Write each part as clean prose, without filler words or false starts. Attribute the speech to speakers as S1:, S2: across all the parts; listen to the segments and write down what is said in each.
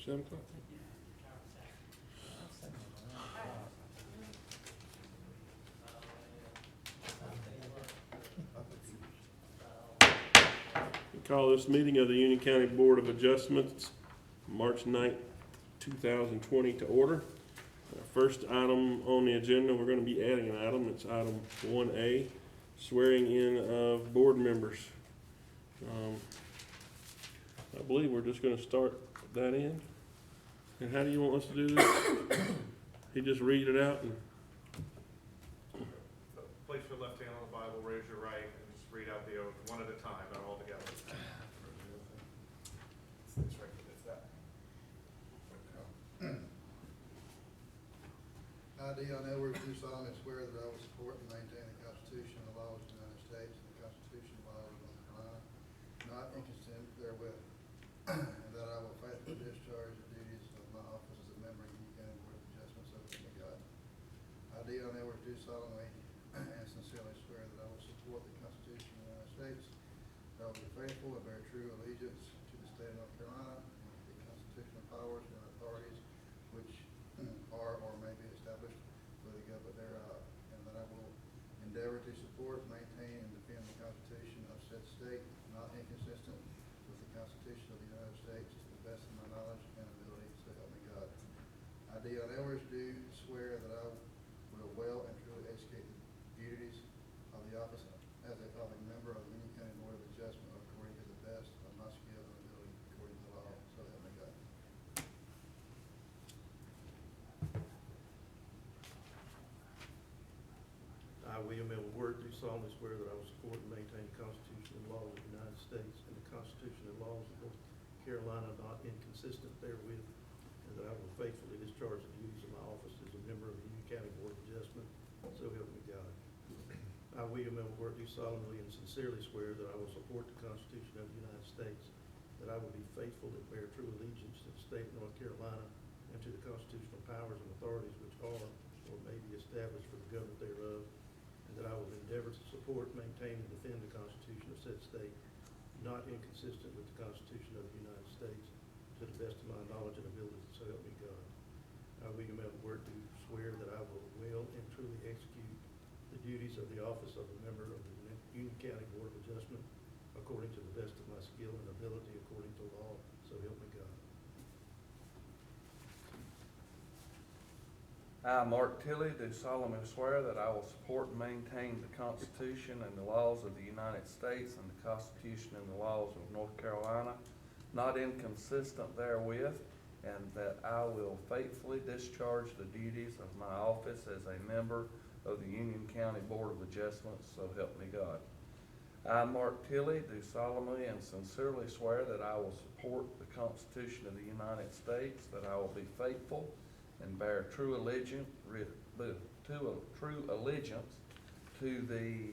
S1: 7 o'clock. Call this meeting of the Union County Board of Adjustments, March 9th, 2020 to order. First item on the agenda, we're going to be adding an item. It's item 1A, swearing in of board members. I believe we're just going to start that in. And how do you want us to do this? He just read it out and
S2: Place your left hand on the Bible, raise your right, and just read out the oath one at a time, not all together. It's right, it's that.
S3: I, Dion Edwards, do solemnly swear that I will support and maintain the Constitution and laws of the United States and the Constitution and laws of North Carolina, not inconsistent therewith, and that I will faithfully discharge the duties of my office as a member of the Union County Board of Adjustments, so help me God. I, Dion Edwards, do solemnly and sincerely swear that I will support the Constitution of the United States, that I will be faithful and bear true allegiance to the state of North Carolina and to the constitutional powers and authorities which are or may be established for the government thereof, and that I will endeavor to support, maintain, and defend the Constitution of said state, not inconsistent with the Constitution of the United States, to the best of my knowledge and ability, so help me God. I, Dion Edwards, do swear that I will well and truly execute the duties of the office as a member of the Union County Board of Adjustment according to the best of my skill and ability, according to the law, so help me God.
S4: I, William L. Wirt, do solemnly swear that I will support and maintain the Constitution and laws of the United States and the Constitution and laws of North Carolina, not inconsistent therewith, and that I will faithfully discharge the duties of my office as a member of the Union County Board of Adjustment, so help me God. I, William L. Wirt, do solemnly and sincerely swear that I will support the Constitution of the United States, that I will be faithful and bear true allegiance to the state of North Carolina and to the constitutional powers and authorities which are or may be established for the government thereof, and that I will endeavor to support, maintain, and defend the Constitution of said state, not inconsistent with the Constitution of the United States, to the best of my knowledge and ability, so help me God. I, William L. Wirt, do swear that I will well and truly execute the duties of the office of a member of the Union County Board of Adjustment according to the best of my skill and ability, according to law, so help me God.
S5: I, Mark Tilley, do solemnly swear that I will support and maintain the Constitution and the laws of the United States and the Constitution and the laws of North Carolina, not inconsistent therewith, and that I will faithfully discharge the duties of my office as a member of the Union County Board of Adjustments, so help me God. I, Mark Tilley, do solemnly and sincerely swear that I will support the Constitution of the United States, that I will be faithful and bear true allegiance to the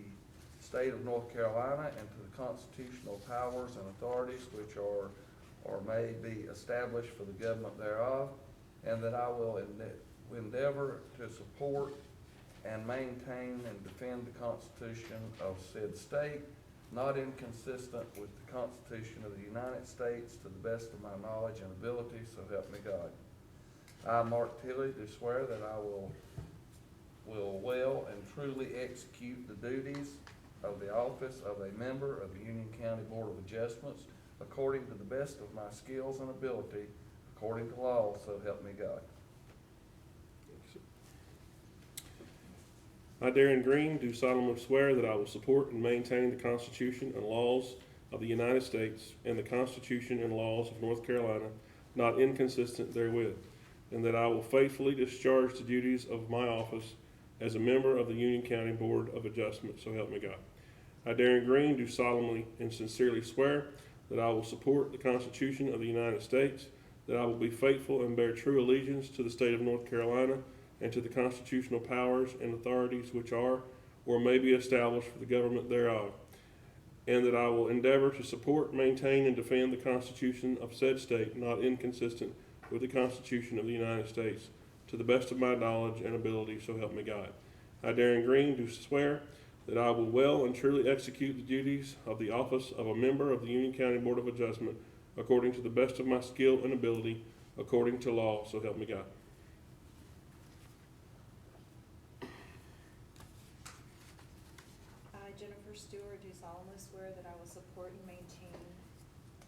S5: state of North Carolina and to the constitutional powers and authorities which are or may be established for the government thereof, and that I will endeavor to support and maintain and defend the Constitution of said state, not inconsistent with the Constitution of the United States, to the best of my knowledge and ability, so help me God. I, Mark Tilley, do swear that I will well and truly execute the duties of the office of a member of the Union County Board of Adjustments according to the best of my skills and ability, according to law, so help me God.
S1: I, Darren Green, do solemnly swear that I will support and maintain the Constitution and laws of the United States and the Constitution and laws of North Carolina, not inconsistent therewith, and that I will faithfully discharge the duties of my office as a member of the Union County Board of Adjustment, so help me God. I, Darren Green, do solemnly and sincerely swear that I will support the Constitution of the United States, that I will be faithful and bear true allegiance to the state of North Carolina and to the constitutional powers and authorities which are or may be established for the government thereof, and that I will endeavor to support, maintain, and defend the Constitution of said state, not inconsistent with the Constitution of the United States, to the best of my knowledge and ability, so help me God. I, Darren Green, do swear that I will well and truly execute the duties of the office of a member of the Union County Board of Adjustment according to the best of my skill and ability, according to law, so help me God.
S6: I, Jennifer Stewart, do solemnly swear that I will support and maintain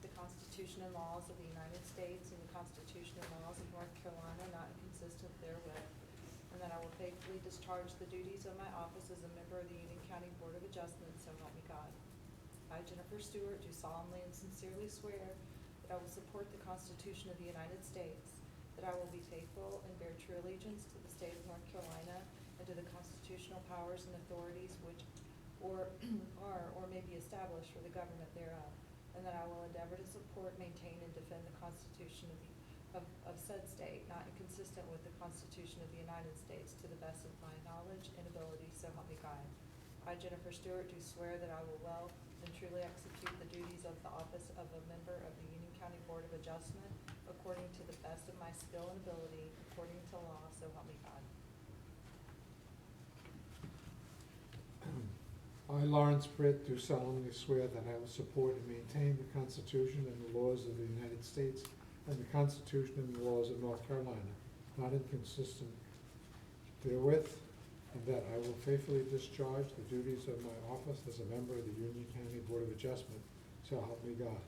S6: the Constitution and laws of the United States and the Constitution and laws of North Carolina, not inconsistent therewith, and that I will faithfully discharge the duties of my office as a member of the Union County Board of Adjustment, so help me God. I, Jennifer Stewart, do solemnly and sincerely swear that I will support the Constitution of the United States, that I will be faithful and bear true allegiance to the state of North Carolina and to the constitutional powers and authorities which are or may be established for the government thereof, and that I will endeavor to support, maintain, and defend the Constitution of said state, not inconsistent with the Constitution of the United States, to the best of my knowledge and ability, so help me God. I, Jennifer Stewart, do swear that I will well and truly execute the duties of the office of a member of the Union County Board of Adjustment according to the best of my skill and ability, according to law, so help me God.
S7: I, Lawrence Britt, do solemnly swear that I will support and maintain the Constitution and the laws of the United States and the Constitution and the laws of North Carolina, not inconsistent therewith, and that I will faithfully discharge the duties of my office as a member of the Union County Board of Adjustment, so help me God.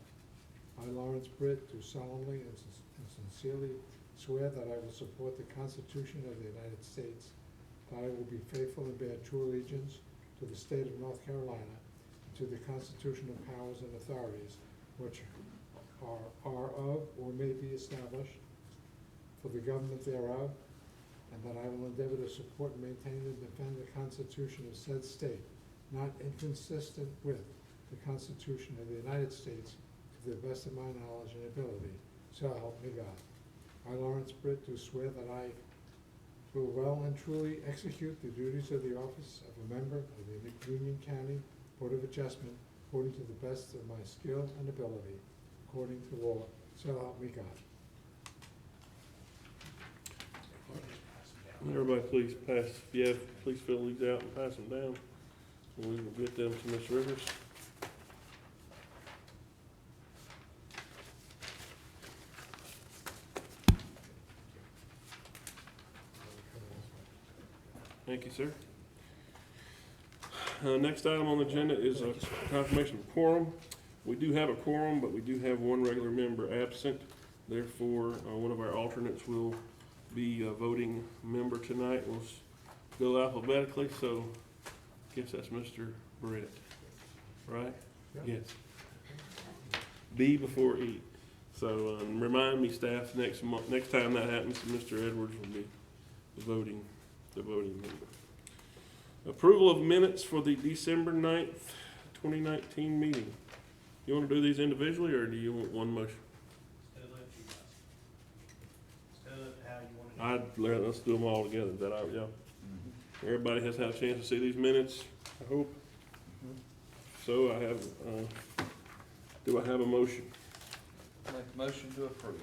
S7: I, Lawrence Britt, do solemnly and sincerely swear that I will support the Constitution of the United States, that I will be faithful and bear true allegiance to the state of North Carolina, and to the constitutional powers and authorities which are of or may be established for the government thereof, and that I will endeavor to support and maintain and defend the Constitution of said state, not inconsistent with the Constitution of the United States, to the best of my knowledge and ability, so help me God. I, Lawrence Britt, do swear that I will well and truly execute the duties of the office of a member of the Union County Board of Adjustment according to the best of my skill and ability, according to law, so help me God.
S1: Everybody please pass, please fill these out and pass them down, and we will get them to Ms. Rivers. Thank you, sir. Next item on the agenda is a confirmation of quorum. We do have a quorum, but we do have one regular member absent. Therefore, one of our alternates will be a voting member tonight. We'll go alphabetically, so I guess that's Mr. Britt, right?
S7: Yep.
S1: Yes. B before E. So remind me, staff, next time that happens, Mr. Edwards will be the voting member. Approval of minutes for the December 9th, 2019 meeting. You want to do these individually, or do you want one motion? Let's do them all together. Is that all right, y'all? Everybody has had a chance to see these minutes, I hope. So I have, do I have a motion?
S5: Make a motion to approve.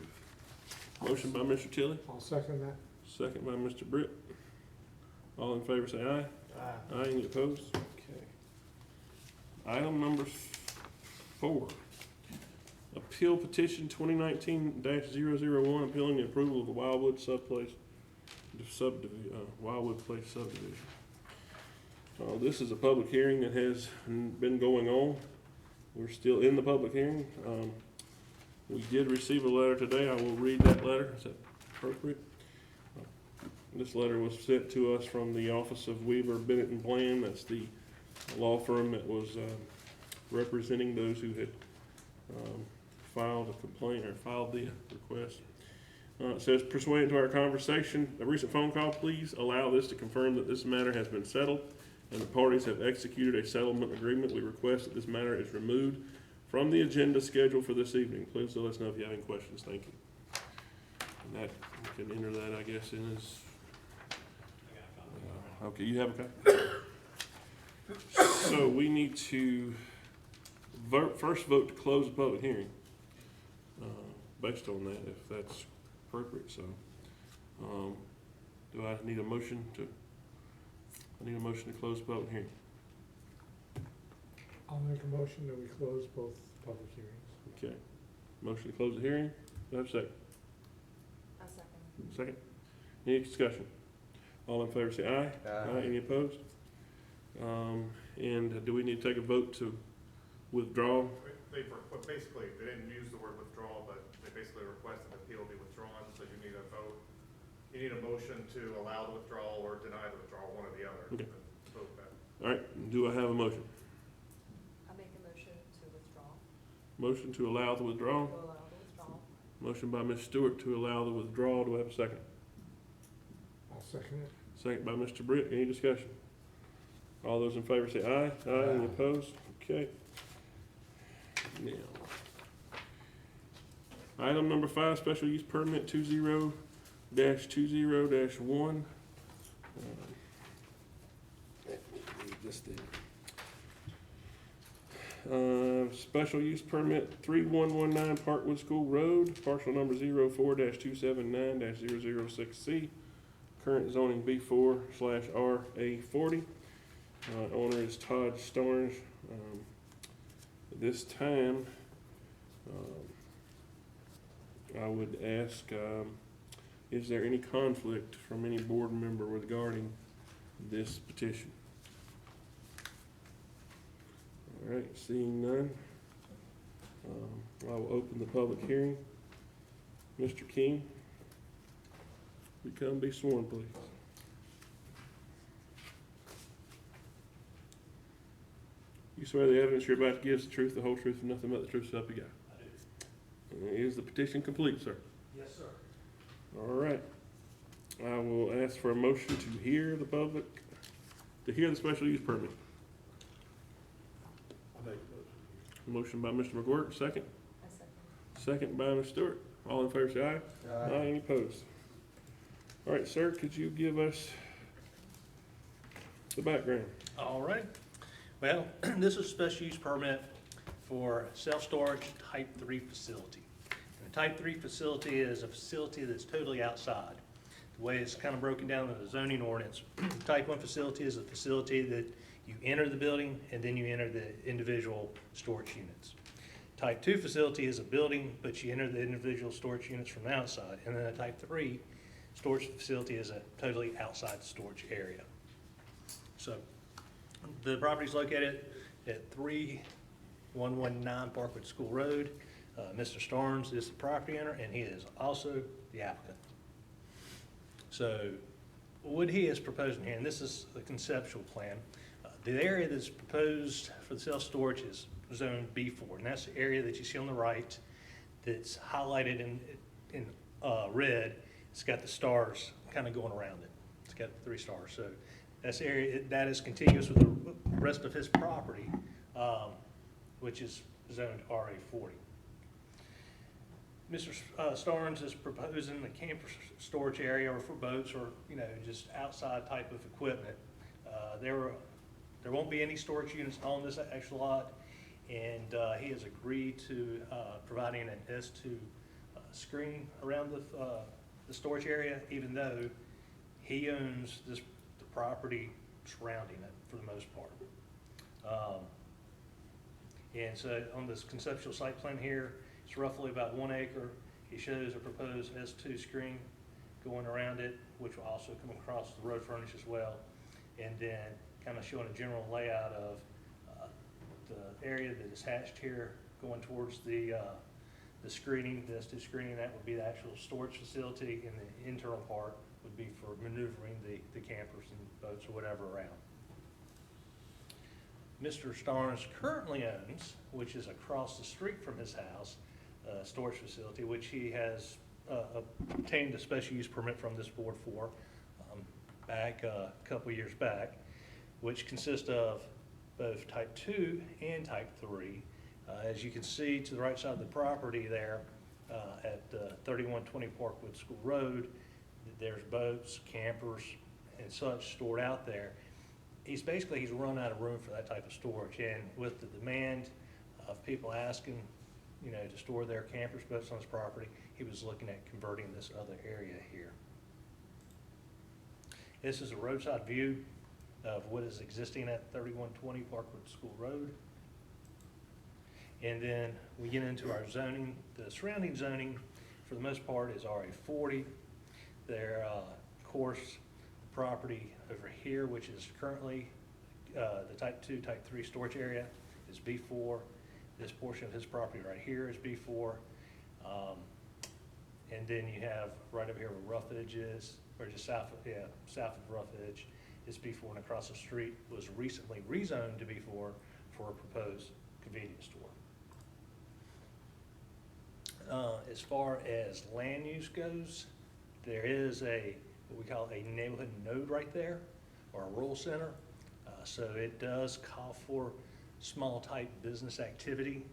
S1: Motion by Mr. Tilley,
S7: I'll second that.
S1: second by Mr. Britt. All in favor say aye.
S4: Aye.
S1: Aye, any opposed? Okay. Item number 4. Appeal petition 2019-001, appealing the approval of the Wildwood Wildwood Place subdivision. This is a public hearing that has been going on. We're still in the public hearing. We did receive a letter today. I will read that letter. Is that appropriate? This letter was sent to us from the office of Weaver, Bennett and Bland. That's the law firm that was representing those who had filed a complaint or filed the request. It says, pursuant to our conversation, a recent phone call, please allow this to confirm that this matter has been settled and the parties have executed a settlement agreement. We request that this matter is removed from the agenda scheduled for this evening. Please let us know if you have any questions. Thank you. And that, you can enter that, I guess, in as... okay, you have a copy? So we need to first vote to close the public hearing, based on that, if that's appropriate. So, do I need a motion to, to close the public hearing?
S7: I'll make a motion that we close both public hearings.
S1: Okay. Motion to close the hearing. Do I have a second? Second. Any discussion? All in favor say aye.
S5: Aye.
S1: Any opposed? And do we need to take a vote to withdraw?
S2: But basically, they didn't use the word withdrawal, but they basically requested the appeal be withdrawn, so you need a vote. You need a motion to allow the withdrawal or deny the withdrawal, one or the other.
S1: Okay.
S2: Vote that.
S1: All right, do I have a motion?
S6: I make a motion to withdraw,
S1: Motion to allow the withdrawal.
S6: to allow the withdrawal.
S1: Motion by Ms. Stewart to allow the withdrawal. Do I have a second?
S7: I'll second it.
S1: Second by Mr. Britt. Any discussion? All those in favor say aye. Aye. Any
S7: Aye.
S1: opposed? Okay. Now, item number 5, special use permit 20-20-1. Special use permit 3119 Parkwood School Road, parcel number 04-279-006C. Current zoning B4/RA40. Owner is Todd Starnes. At this time, I would ask, is there any conflict from any board member regarding this petition? All right, seeing none, I will open the public hearing. Mr. King, you come be sworn, please. You swear the evidence you're about to give is the truth, the whole truth, and nothing but the truth, so help you God?
S8: I do.
S1: Is the petition complete, sir?
S8: Yes, sir.
S1: All right. I will ask for a motion to hear the public, to hear the special use permit.
S4: I make a motion.
S1: Motion by Mr. McGuirk, second.
S6: I second.
S1: Second by Ms. Stewart. All in favor say aye. Aye. Any opposed? All right, sir, could you give us the background?
S8: All right. Well, this is a special use permit for self-storage type 3 facility. And a type 3 facility is a facility that's totally outside. The way it's kind of broken down in the zoning ordinance, type 1 facility is a facility that you enter the building and then you enter the individual storage units. Type 2 facility is a building, but you enter the individual storage units from the outside. And then a type 3 storage facility is a totally outside storage area. So the property is located at 3119 Parkwood School Road. Mr. Starnes is the property owner, and he is also the applicant. So what he is proposing here, and this is the conceptual plan, the area that's proposed for the self-storage is zone B4, and that's the area that you see on the right that's highlighted in red. It's got the stars kind of going around it. It's got 3 stars. So that's the area that is contiguous with the rest of his property, which is zoned RA40. Mr. Starnes is proposing the camper storage area or for boats or, you know, just outside type of equipment. There won't be any storage units on this actual lot, and he has agreed to providing an S2 screen around the storage area, even though he owns the property surrounding it for the most part. And so on this conceptual site plan here, it's roughly about 1 acre. He shows a proposed S2 screen going around it, which will also come across the road frontage as well. And then kind of showing a general layout of the area that is hatched here going towards the screening, the S2 screening. That would be the actual storage facility, and the internal part would be for maneuvering the campers and boats or whatever around. Mr. Starnes currently owns, which is across the street from his house, a storage facility, which he has obtained a special use permit from this board for back a couple years back, which consists of both type 2 and type 3. As you can see to the right side of the property there at 3120 Parkwood School Road, there's boats, campers, and such stored out there. He's run out of room for that type of storage, and with the demand of people asking, you know, to store their campers, boats on his property, he was looking at converting this other area here. This is a roadside view of what is existing at 3120 Parkwood School Road. And then we get into our zoning. The surrounding zoning, for the most part, is RA40. Of course, the property over here, which is currently the type 2, type 3 storage area, is B4. This portion of his property right here is B4. And then you have right over here where Rough Edge is, or just south of Rough Edge, is B4, and across the street was recently rezoned to B4 for a proposed convenience store. As far as land use goes, there is what we call a neighborhood node right there, or a rural center. So it does call for small type business activity,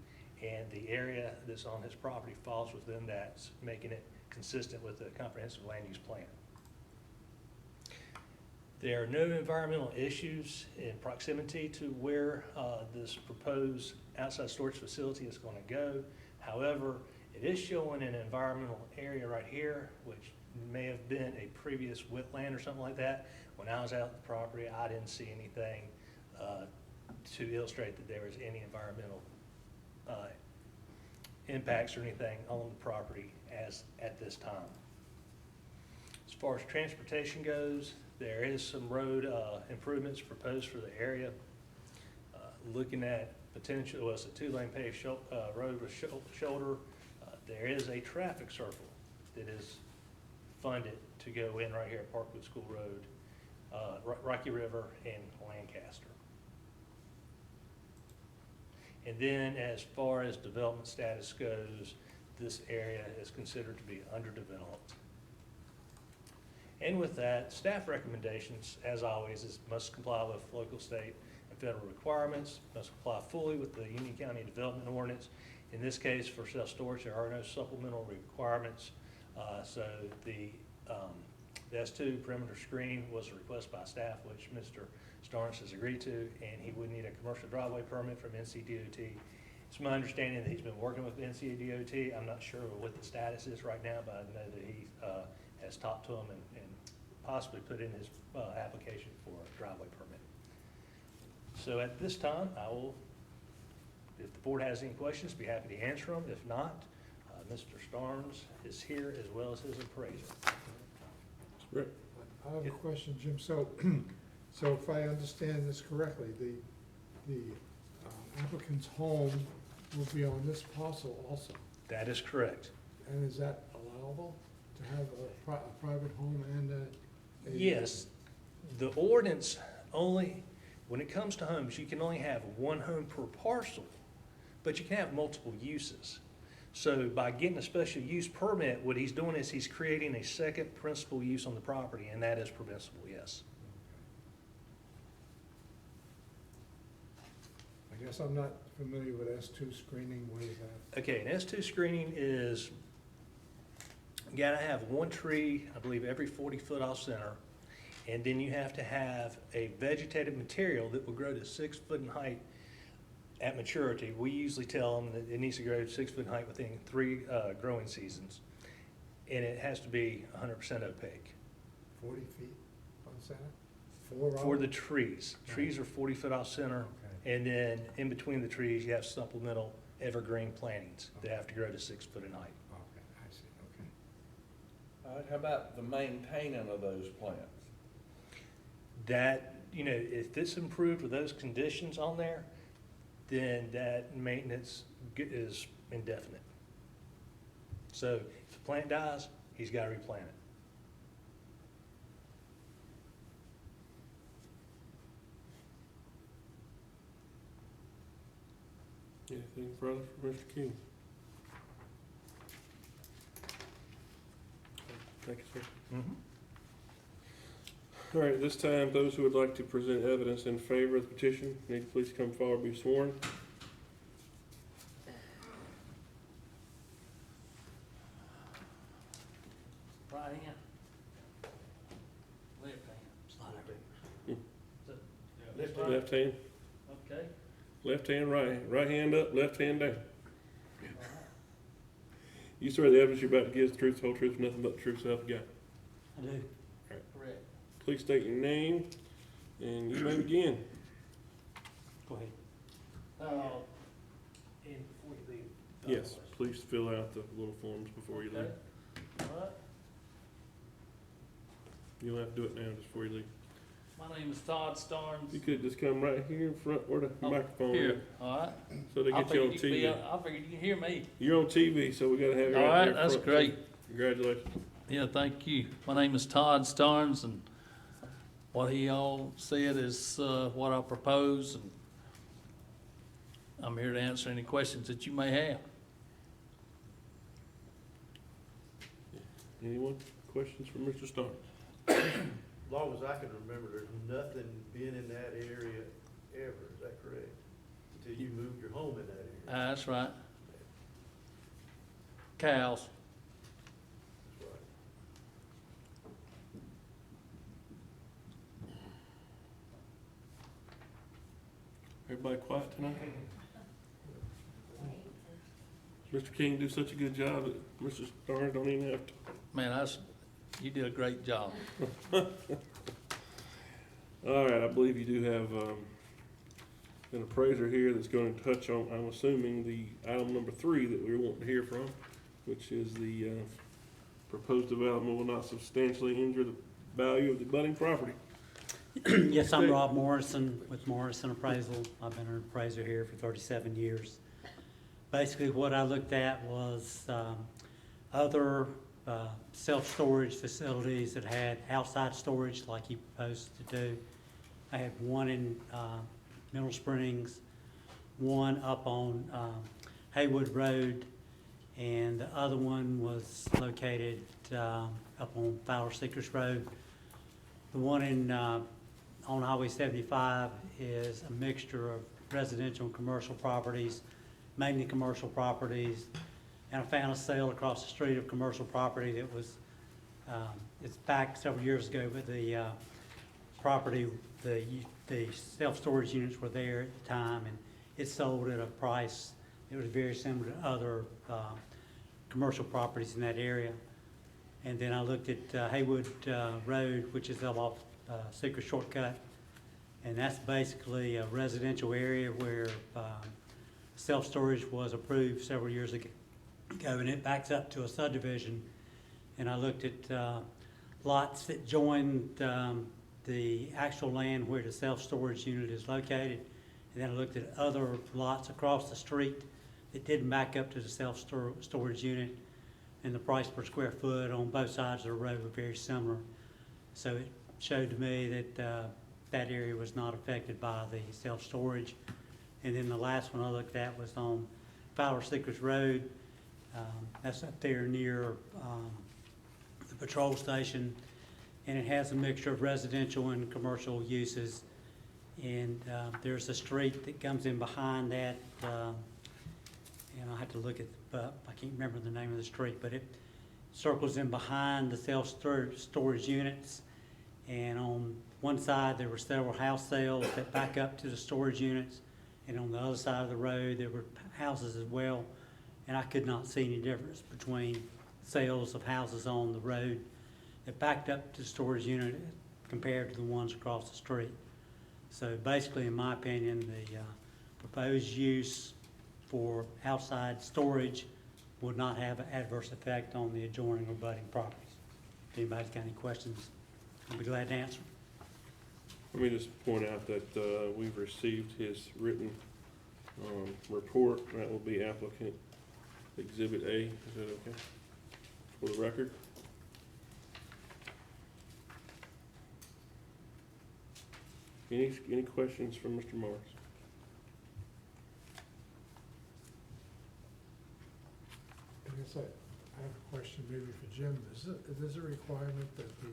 S8: and the area that's on his property falls within that, making it consistent with the comprehensive land use plan. There are no environmental issues in proximity to where this proposed outside storage facility is going to go. However, it is showing an environmental area right here, which may have been a previous wetland or something like that. When I was out at the property, I didn't see anything to illustrate that there was any environmental impacts or anything on the property as at this time. As far as transportation goes, there is some road improvements proposed for the area. Looking at potential, it's a 2-lane paved road with shoulder. There is a traffic circle that is funded to go in right here at Parkwood School Road, Rocky River, and Lancaster. And then as far as development status goes, this area is considered to be underdeveloped. And with that, staff recommendations, as always, is must comply with local, state, and federal requirements, must comply fully with the Union County Development Ordinance. In this case, for self-storage, there are no supplemental requirements. So the S2 perimeter screen was a request by staff, which Mr. Starnes has agreed to, and he would need a commercial driveway permit from NCDOT. It's my understanding that he's been working with NCDOT. I'm not sure what the status is right now, but I know that he has talked to him and possibly put in his application for a driveway permit. So at this time, I will, if the board has any questions, be happy to answer them. If not, Mr. Starnes is here as well as his appraiser.
S1: Rick?
S7: I have a question, Jim. So, so if I understand this correctly, the applicant's home will be on this parcel also?
S8: That is correct.
S7: And is that allowable to have a private home and a?
S8: Yes, the ordinance only, when it comes to homes, you can only have one home per parcel, but you can have multiple uses. So by getting a special use permit, what he's doing is he's creating a second principal use on the property, and that is permissible, yes.
S7: I guess I'm not familiar with S2 screening. What is that?
S8: Okay, an S2 screening is, you gotta have one tree, I believe, every 40 foot off center, and then you have to have a vegetative material that will grow to 6 foot in height at maturity. We usually tell them that it needs to grow to 6 foot in height within 3 growing seasons, and it has to be 100% opaque.
S7: 40 feet on center?
S8: For the trees. Trees are 40 foot off center,
S7: Okay.
S8: and then in between the trees, you have supplemental evergreen plantings that have to grow to 6 foot in height.
S7: Okay, I see, okay.
S5: All right, how about the maintaining of those plants?
S8: That, you know, if it's improved with those conditions on there, then that maintenance is indefinite. So if the plant dies, he's got to replant it.
S1: Anything further for Mr. King? Thank you, sir. All right, at this time, those who would like to present evidence in favor of the petition, need to please come forward and be sworn.
S9: Right hand. Left hand. Slide over.
S4: Left
S9: Right.
S1: Left hand,
S9: Okay.
S1: left hand, right hand up, left hand down.
S9: All right.
S1: You swear the evidence you're about to give is the truth, the whole truth, nothing but the truth, so help you God.
S9: I do.
S1: Right.
S9: Correct.
S1: Please state your name, and you may begin.
S8: Go ahead. And before you leave.
S1: Yes, please fill out the little forms before you leave.
S9: Okay. All right.
S1: You don't have to do it now, just before you leave.
S9: My name is Todd Starnes.
S1: You could just come right here in front where the
S9: Oh,
S1: microphone
S9: Here,
S1: is,
S9: all right.
S1: so they
S9: I
S1: get you on
S9: figured you'd be,
S1: TV.
S9: I figured you can hear me.
S1: You're on TV, so we gotta have you
S9: All
S1: right
S9: right,
S1: there
S9: that's
S1: front.
S9: great.
S1: Congratulations.
S9: Yeah, thank you. My name is Todd Starnes, and what he all said is what I propose, and I'm here to answer any questions that you may have.
S1: Anyone? Questions for Mr. Starnes?
S4: As long as I can remember, there's nothing been in that area ever, is that correct? Until you moved your home in that area.
S9: That's right. Cows.
S4: That's right.
S1: Everybody quiet tonight? Mr. King do such a good job that Mr. Starnes don't even have to.
S9: Man, you did a great job.
S1: All right, I believe you do have an appraiser here that's going to touch on, I'm assuming, the item number 3 that we were wanting to hear from, which is the proposed development will not substantially injure the value of the budding property.
S10: Yes, I'm Rob Morrison with Morrison Appraisal. I've been an appraiser here for 37 years. Basically, what I looked at was other self-storage facilities that had outside storage like he proposed to do. I had one in Middle Springs, one up on Haywood Road, and the other one was located up on Fowler Seekers Road. The one in on Highway 75 is a mixture of residential and commercial properties, mainly commercial properties. And I found a sale across the street of commercial property that was, it's back several years ago, but the property, the self-storage units were there at the time, and it sold at a price that was very similar to other commercial properties in that area. And then I looked at Haywood Road, which is up off Secret Shortcut, and that's basically a residential area where self-storage was approved several years ago, and it backs up to a subdivision. And I looked at lots that joined the actual land where the self-storage unit is located, and then I looked at other lots across the street that didn't back up to the self-storage unit, and the price per square foot on both sides of the road were very similar. So it showed to me that that area was not affected by the self-storage. And then the last one I looked at was on Fowler Seekers Road. That's up there near the patrol station, and it has a mixture of residential and commercial uses. And there's a street that comes in behind that, and I have to look at, I can't remember the name of the street, but it circles in behind the self-storage units. And on one side, there were several house sales that back up to the storage units, and on the other side of the road, there were houses as well. And I could not see any difference between sales of houses on the road that backed up to the storage unit compared to the ones across the street. So basically, in my opinion, the proposed use for outside storage would not have an adverse effect on the adjoining or abutting properties. If anybody's got any questions, I'll be glad to answer.
S1: Let me just point out that we've received his written report. That will be applicant Exhibit A. Is that okay? For the record? Any questions from Mr. Morris?
S7: I guess I have a question maybe for Jim. Is it a requirement that the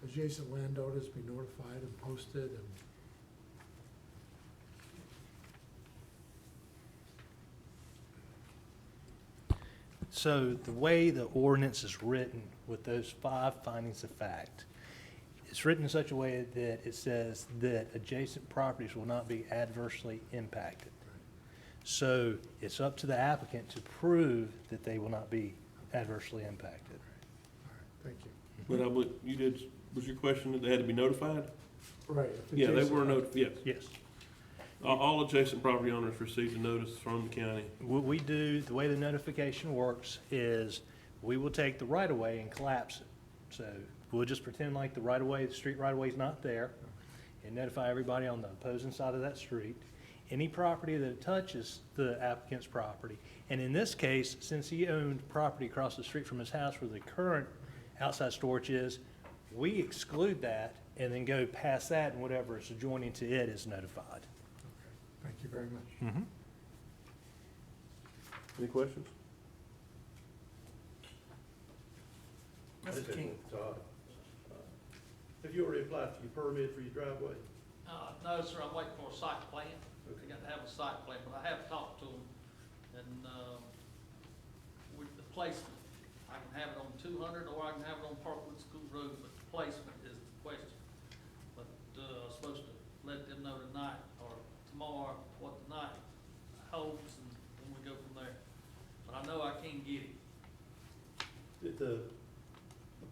S7: adjacent landowners be notified and posted and?
S8: So the way the ordinance is written with those 5 findings of fact, it's written in such a way that it says that adjacent properties will not be adversely impacted. So it's up to the applicant to prove that they will not be adversely impacted.
S7: All right, thank you.
S1: But I believe you did, was your question that they had to be notified?
S7: Right.
S1: Yeah, they were notified, yes.
S8: Yes.
S1: All adjacent property owners received a notice from the county.
S8: What we do, the way the notification works is we will take the right-of-way and collapse it. So we'll just pretend like the right-of-way, the street right-of-way is not there, and notify everybody on the opposing side of that street. Any property that touches the applicant's property, and in this case, since he owned property across the street from his house where the current outside storage is, we exclude that and then go past that, and whatever is adjoining to it is notified.
S7: Thank you very much.
S1: Any questions?
S4: I just
S5: Mr. King?
S4: have one, Todd. Have you already applied for your permit for your driveway?
S9: No, sir, I'm waiting for a site plan. I got to have a site plan, but I have talked to them, and, with the placement, I can have it on 200, or I can have it on Parkwood School Road, but the placement is the question. But, I'm supposed to let them know tonight, or tomorrow, what the night holds, and then we go from there. But I know I can get it.
S4: The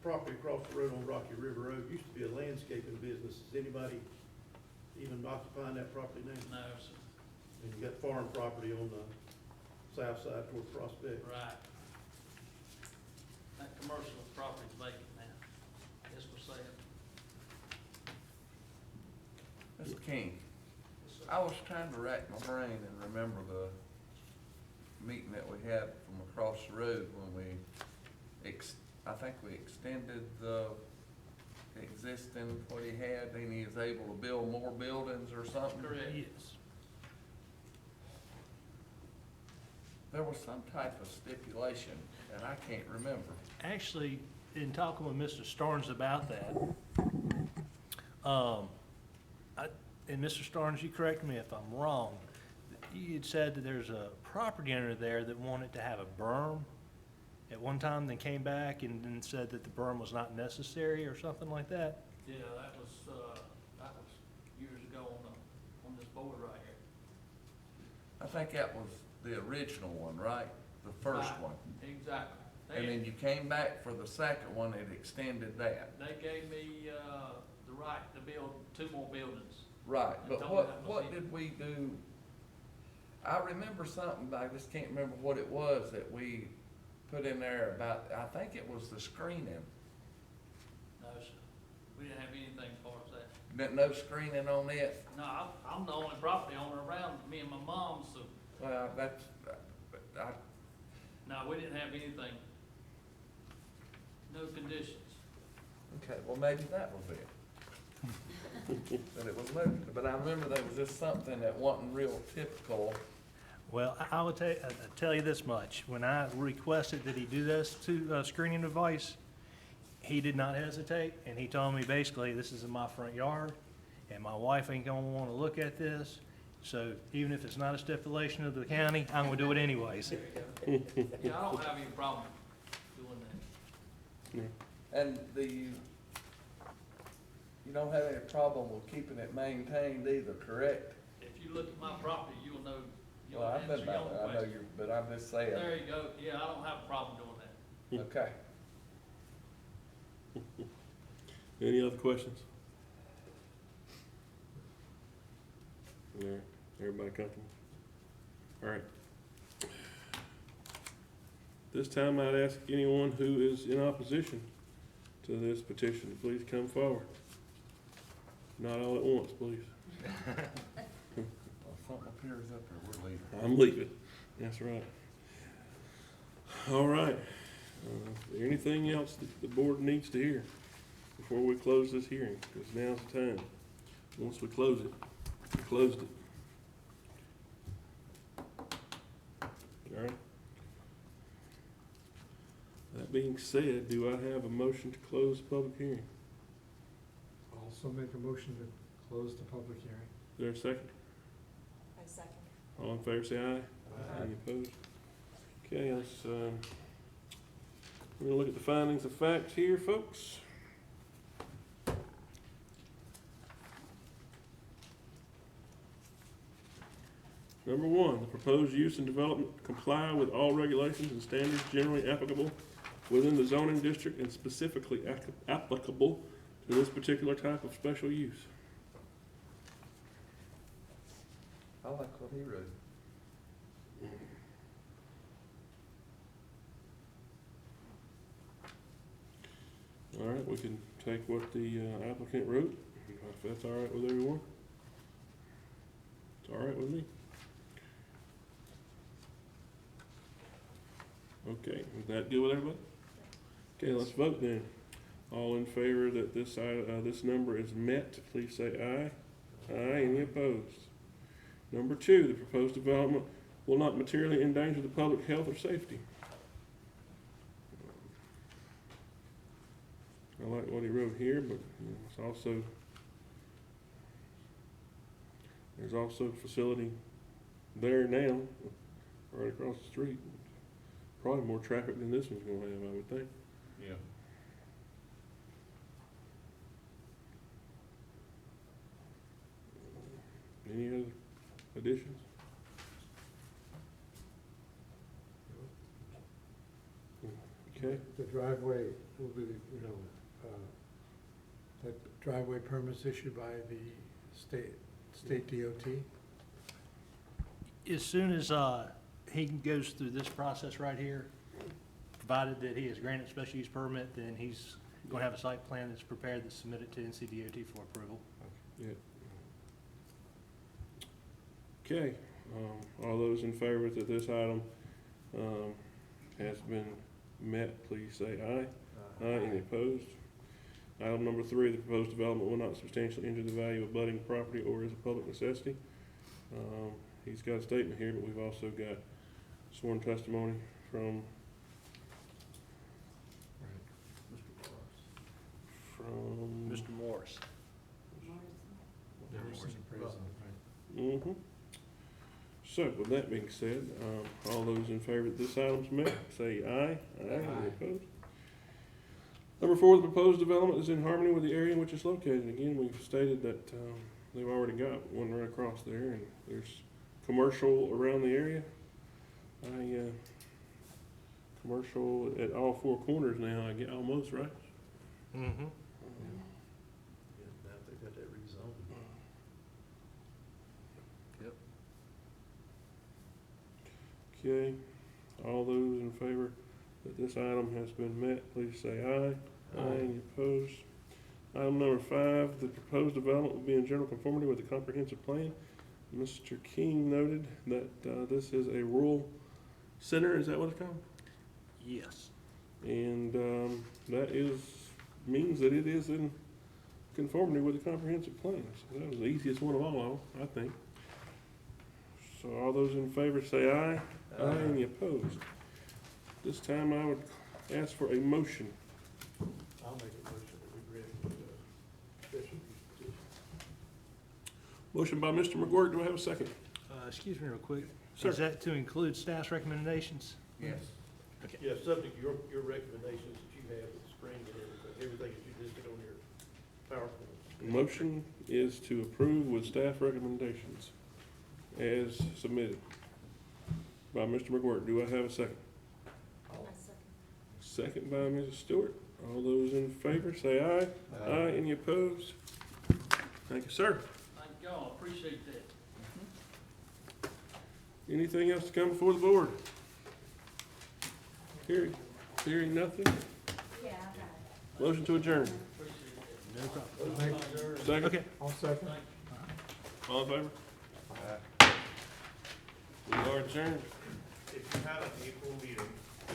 S4: property across the road on Rocky River Road used to be a landscaping business. Is anybody even occupying that property now?
S9: No, sir.
S4: And you got farm property on the south side toward Prospect.
S9: Right. That commercial property's vacant now. Yes, we're saying.
S5: Mr. King,
S9: Yes, sir.
S5: I was trying to rack my brain and remember the meeting that we had from across the road when we I think we extended the existing, what he had, and he was able to build more buildings or something.
S9: Correct.
S8: Yes.
S5: There was some type of stipulation, and I can't remember.
S8: Actually, in talking with Mr. Starnes about that, and Mr. Starnes, you correct me if I'm wrong, you had said that there's a property owner there that wanted to have a berm at one time, then came back and then said that the berm was not necessary or something like that.
S9: Yeah, that was years ago on this board right here.
S5: I think that was the original one, right? The first
S9: Right.
S5: one.
S9: Exactly.
S5: And then you came back for the second one and extended that.
S9: They gave me, the right to build 2 more buildings.
S5: Right,
S9: They
S5: but
S9: told me that was
S5: what
S9: it.
S5: did we do? I remember something, but I just can't remember what it was that we put in there about, I think it was the screening.
S9: No, sir. We didn't have anything as far as that.
S5: No screening on it?
S9: No, I'm the only property owner around, me and my mom, so,
S5: Well, that's,
S9: no, we didn't have anything. No conditions.
S5: okay, well, maybe that was it. That it was moved, but I remember there was just something that wasn't real typical.
S8: Well, I will tell you this much. When I requested that he do this to screening device, he did not hesitate, and he told me basically, this is in my front yard, and my wife ain't gonna wanna look at this, so even if it's not a stipulation of the county, I'm gonna do it anyways.
S9: Yeah, I don't have any problem doing that.
S5: And you don't have any problem with keeping it maintained either, correct?
S9: If you look at my property, you'll know, you'll
S5: Well, I've
S9: answer
S5: been
S9: your
S5: by
S9: own
S5: there, I know
S9: question.
S5: you're, but I'm just saying,
S9: There you go. Yeah, I don't have a problem doing that.
S5: okay.
S1: Any other questions? There, everybody comfortable? All right. This time I'd ask anyone who is in opposition to this petition to please come forward. Not all at once, please.
S5: Well, something appears up there, we're leaving.
S1: I'm leaving. That's right. All right. Is there anything else that the board needs to hear before we close this hearing? Because now's the time. Once we close it, we closed it. All right. That being said, do I have a motion to close the public hearing?
S7: Also make a motion to close the public hearing.
S1: Is there a second?
S6: I second.
S1: All in favor, say aye. Any opposed? Okay, let's, we're gonna look at the findings of fact here, folks. Number 1, the proposed use and development comply with all regulations and standards generally applicable within the zoning district and specifically applicable to this particular type of special use.
S5: I like what he wrote.
S1: All right, we can take what the applicant wrote, if that's all right with everyone. It's all right with me. Okay, is that good with everybody? Okay, let's vote then. All in favor that this number is met, please say aye. Aye, any opposed? Number 2, the proposed development will not materially endanger the public health or safety. I like what he wrote here, but it's also, there's also a facility there now, right across the street. Probably more traffic than this one's gonna have, I would think.
S11: Yeah.
S1: Any other additions? Okay,
S7: The driveway will be, that driveway permits issued by the state DOT?
S8: As soon as he goes through this process right here, provided that he is granted special use permit, then he's going to have a site plan that's prepared that's submitted to NCDOT for approval.
S1: yeah. Okay, all those in favor that this item, has been met, please say aye. Aye, any opposed? Item number 3, the proposed development will not substantially injure the value of budding property or is a public necessity. He's got a statement here, but we've also got sworn testimony from
S8: Mr. Morris.
S1: Mm-hmm. So, with that being said, all those in favor that this item's met, say aye. Aye. Any opposed? Number 4, the proposed development is in harmony with the area in which it's located. Again, we've stated that they've already got one right across there, and there's commercial around the area. Commercial at all 4 corners now, I get almost, right?
S8: Mm-hmm.
S4: Yeah, now they've got that rezoned.
S1: Okay, all those in favor that this item has been met, please say aye. Aye. Any opposed? Item number 5, the proposed development will be in general conformity with the comprehensive plan. Mr. King noted that this is a rural center, is that what it's called?
S8: Yes.
S1: And that means that it is in conformity with the comprehensive plan. So that was the easiest one of all, I think. So all those in favor say aye. Aye. Any opposed? This time I would ask for a motion.
S4: I'll make a motion that we grant special use petition.
S1: Motion by Mr. McGuirk, do I have a second?
S8: Excuse me real quick.
S1: Sir.
S8: Is that to include staff's recommendations?
S11: Yes.
S4: Yeah, subject to your recommendations that you have with the spring and everything that you listed on your PowerPoint.
S1: Motion is to approve with staff recommendations as submitted by Mr. McGuirk. Do I have a second? Second by Mrs. Stewart. All those in favor say aye. Aye. Any opposed? Thank you, sir.
S9: Thank y'all, appreciate that.
S1: Anything else to come before the board? Hearing nothing? Motion to adjourn.
S8: No problem.
S1: Second?
S8: Okay.
S7: I'll second.
S1: All in favor? We are adjourned.
S2: If you have an April meeting, I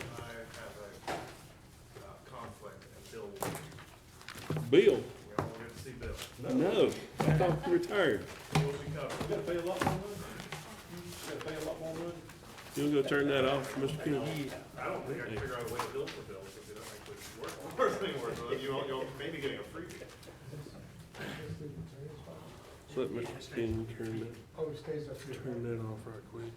S2: have a conflict and Bill will,
S1: Bill?
S2: we all get to see Bill.
S1: No. I thought you retired.
S2: We'll be covered.
S4: You gotta pay a lot more money? You gotta pay a lot more money?
S1: You'll go turn that off, Mr. King.
S2: I don't think I can figure out a way to bill for bills if they don't actually work. First thing works, you'll maybe getting a freebie.
S1: So let Mr. King turn
S7: Oh, it stays up here.
S1: that off right quick.